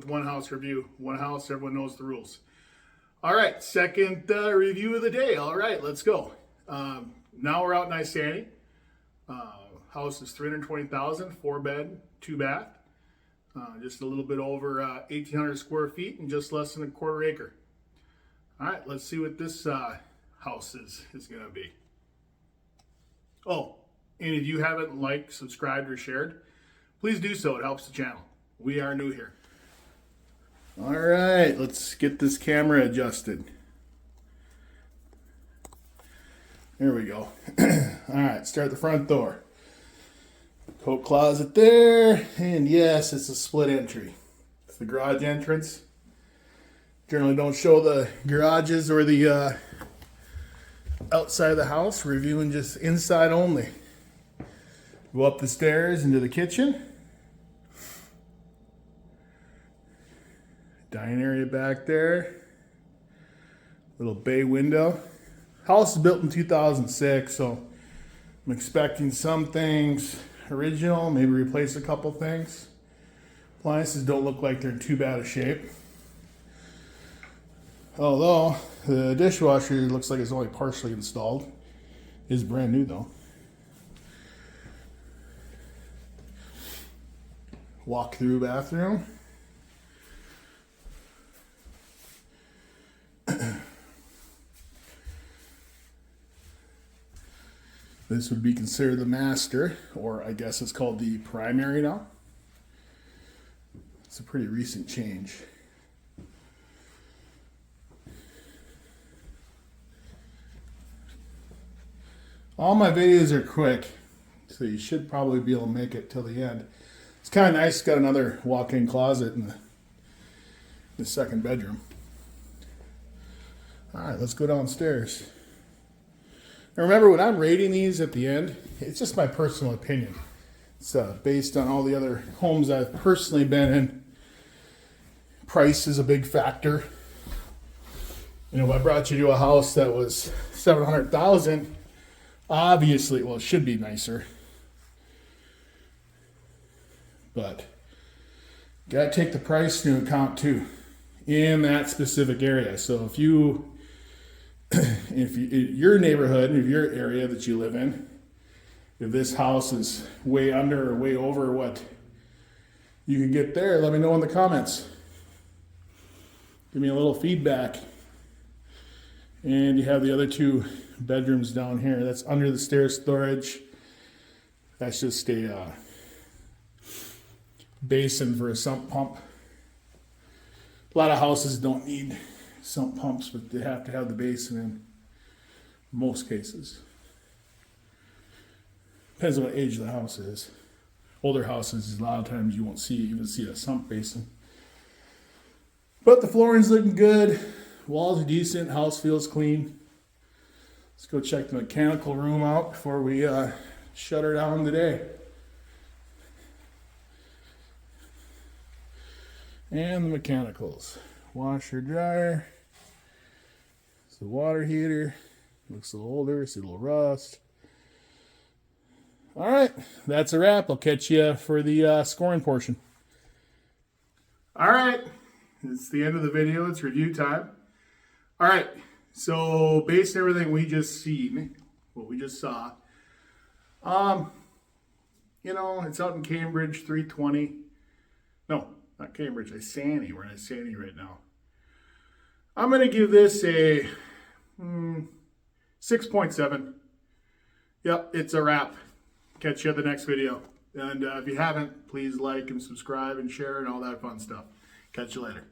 with one house review. One house, everyone knows the rules. All right, second review of the day. All right, let's go. Now we're out in Isanti. House is $320,000, 4-bed, 2-bath. Just a little bit over 1,800 square feet and just less than a quarter acre. All right, let's see what this house is going to be. Oh, and if you haven't liked, subscribed, or shared, please do so. It helps the channel. We are new here. All right, let's get this camera adjusted. There we go. All right, start the front door. Coat closet there, and yes, it's a split entry. It's the garage entrance. Generally don't show the garages or the outside of the house. We're reviewing just inside only. Go up the stairs into the kitchen. Dining area back there. Little bay window. House is built in 2006, so I'm expecting some things original, maybe replace a couple things. Appliances don't look like they're in too bad a shape. Although the dishwasher looks like it's only partially installed. It's brand new though. Walk through bathroom. This would be considered the master, or I guess it's called the primary now. It's a pretty recent change. All my videos are quick, so you should probably be able to make it till the end. It's kind of nice, it's got another walk-in closet in the second bedroom. All right, let's go downstairs. Now remember, when I'm rating these at the end, it's just my personal opinion. It's based on all the other homes I've personally been in. Price is a big factor. You know, if I brought you to a house that was $700,000, obviously, well, it should be nicer. But gotta take the price into account too, in that specific area. So if your neighborhood, if your area that you live in, if this house is way under or way over what you can get there, let me know in the comments. Give me a little feedback. And you have the other 2 bedrooms down here. That's under the stair storage. That's just a basin for a sump pump. A lot of houses don't need sump pumps, but they have to have the basin in most cases. Depends on what age the house is. Older houses, a lot of times you won't even see a sump basin. But the flooring's looking good. Walls are decent. House feels clean. Let's go check the mechanical room out before we shut her down today. And the mechanicals. Washer, dryer. It's the water heater. Looks a little older. See a little rust. All right, that's a wrap. I'll catch you for the scoring portion. All right, it's the end of the video. It's review time. All right, so based on everything we just seen, what we just saw, you know, it's out in Cambridge, 320. No, not Cambridge, Isanti. We're in Isanti right now. I'm going to give this a 6.7. Yep, it's a wrap. Catch you at the next video. And if you haven't, please like and subscribe and share and all that fun stuff. Catch you later.